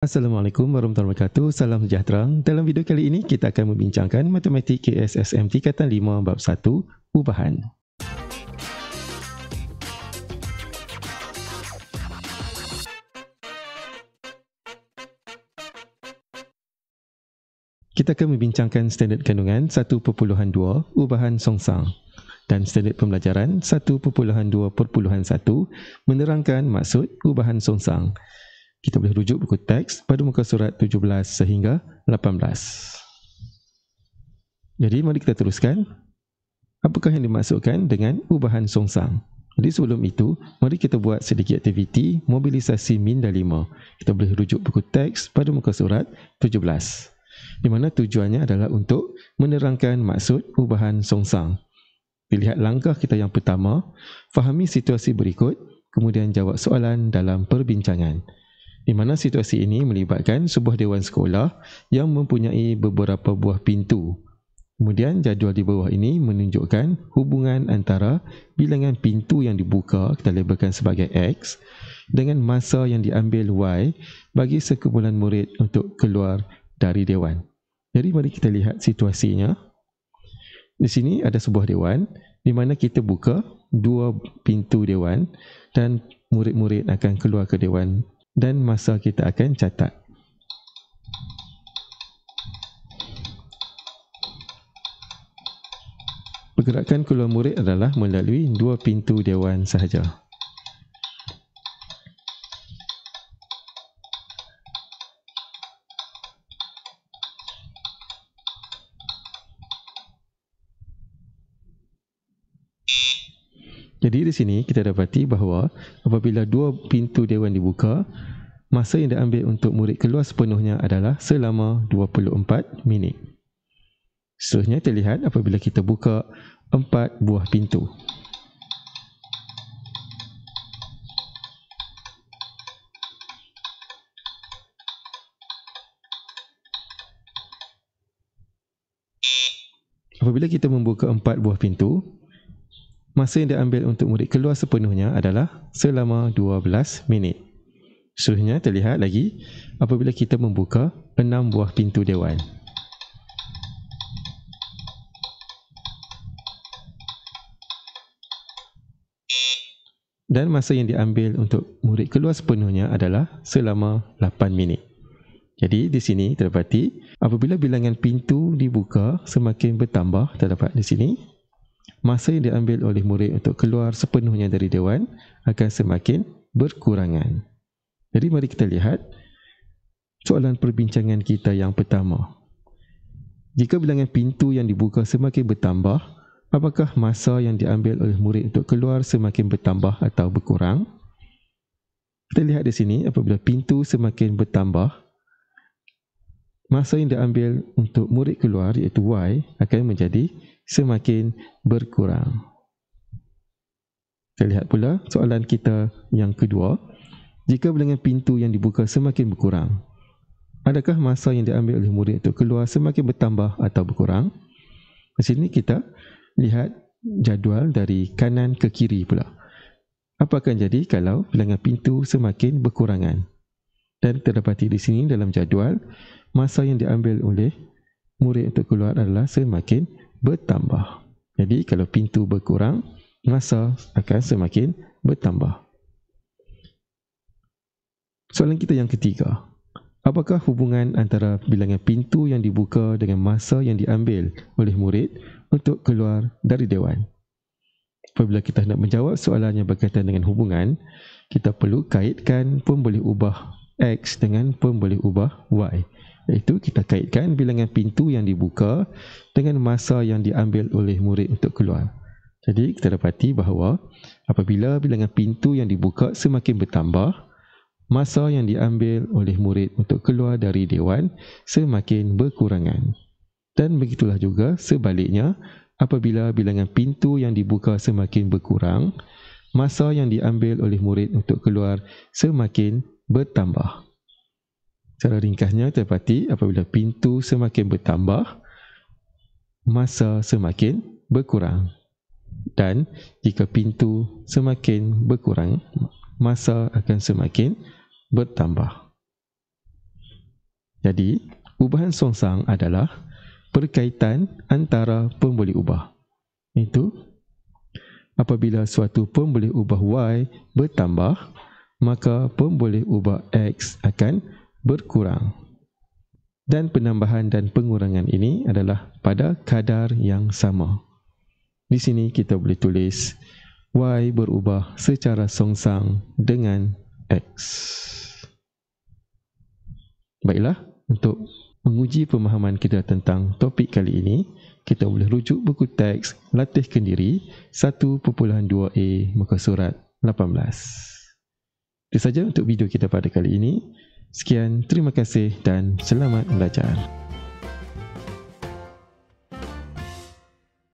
Assalamualaikum warahmatullahi wabarakatuh. Salam sejahtera. Dalam video kali ini kita akan membincangkan Matematik KSSM tingkatan 5 bab 1 ubahan. Kita akan membincangkan standard kandungan 1.2 ubahan songsang dan standard pembelajaran 1.2.1 menerangkan maksud ubahan songsang. Kita boleh rujuk buku teks pada muka surat 17 sehingga 18. Jadi mari kita teruskan. Apakah yang dimaksudkan dengan ubahan songsang? Jadi sebelum itu, mari kita buat sedikit aktiviti mobilisasi min dan 5. Kita boleh rujuk buku teks pada muka surat 17. Di mana tujuannya adalah untuk menerangkan maksud ubahan songsang. Dilihat langkah kita yang pertama, fahami situasi berikut, kemudian jawab soalan dalam perbincangan. Di mana situasi ini melibatkan sebuah dewan sekolah yang mempunyai beberapa buah pintu. Kemudian jadual di bawah ini menunjukkan hubungan antara bilangan pintu yang dibuka, kita labelkan sebagai X, dengan masa yang diambil Y bagi sekumpulan murid untuk keluar dari dewan. Jadi mari kita lihat situasinya. Di sini ada sebuah dewan di mana kita buka dua pintu dewan dan murid-murid akan keluar ke dewan dan masa kita akan catat. Pergerakan keluar murid adalah melalui dua pintu dewan sahaja. Jadi di sini kita dapati bahawa apabila dua pintu dewan dibuka, masa yang diambil untuk murid keluar sepenuhnya adalah selama 24 minit. Seterusnya terlihat apabila kita buka 4 buah pintu. Apabila kita membuka 4 buah pintu, masa yang diambil untuk murid keluar sepenuhnya adalah selama 12 minit. Seterusnya terlihat lagi apabila kita membuka 6 buah pintu dewan. Dan masa yang diambil untuk murid keluar sepenuhnya adalah selama 8 minit. Jadi di sini terdapati apabila bilangan pintu dibuka semakin bertambah, terdapat di sini, masa yang diambil oleh murid untuk keluar sepenuhnya dari dewan akan semakin berkurangan. Jadi mari kita lihat soalan perbincangan kita yang pertama. Jika bilangan pintu yang dibuka semakin bertambah, apakah masa yang diambil oleh murid untuk keluar semakin bertambah atau berkurang? Kita lihat di sini apabila pintu semakin bertambah, masa yang diambil untuk murid keluar iaitu Y akan menjadi semakin berkurang. Kita lihat pula soalan kita yang kedua. Jika bilangan pintu yang dibuka semakin berkurang, adakah masa yang diambil oleh murid untuk keluar semakin bertambah atau berkurang? Di sini kita lihat jadual dari kanan ke kiri pula. Apa akan jadi kalau bilangan pintu semakin berkurangan? Dan terdapati di sini dalam jadual, masa yang diambil oleh murid untuk keluar adalah semakin bertambah. Jadi kalau pintu berkurang, masa akan semakin bertambah. Soalan kita yang ketiga. Apakah hubungan antara bilangan pintu yang dibuka dengan masa yang diambil oleh murid untuk keluar dari dewan? Apabila kita nak menjawab soalan yang berkaitan dengan hubungan, kita perlu kaitkan pemboleh ubah X dengan pemboleh ubah Y. Iaitu kita kaitkan bilangan pintu yang dibuka dengan masa yang diambil oleh murid untuk keluar. Jadi kita dapati bahawa apabila bilangan pintu yang dibuka semakin bertambah, masa yang diambil oleh murid untuk keluar dari dewan semakin berkurangan. Dan begitulah juga sebaliknya, apabila bilangan pintu yang dibuka semakin berkurang, masa yang diambil oleh murid untuk keluar semakin bertambah. Secara ringkasnya terdapati apabila pintu semakin bertambah, masa semakin berkurang. Dan jika pintu semakin berkurang, masa akan semakin bertambah. Jadi, ubahan songsang adalah perkaitan antara pemboleh ubah. Itu apabila suatu pemboleh ubah Y bertambah, maka pemboleh ubah X akan berkurang. Dan penambahan dan pengurangan ini adalah pada kadar yang sama. Di sini kita boleh tulis Y berubah secara songsang dengan X. Baiklah, untuk menguji pemahaman kita tentang topik kali ini, kita boleh rujuk buku teks Latihkan Diri 1.2a muka surat 18. Itu saja untuk video kita pada kali ini. Sekian, terima kasih dan selamat belajar.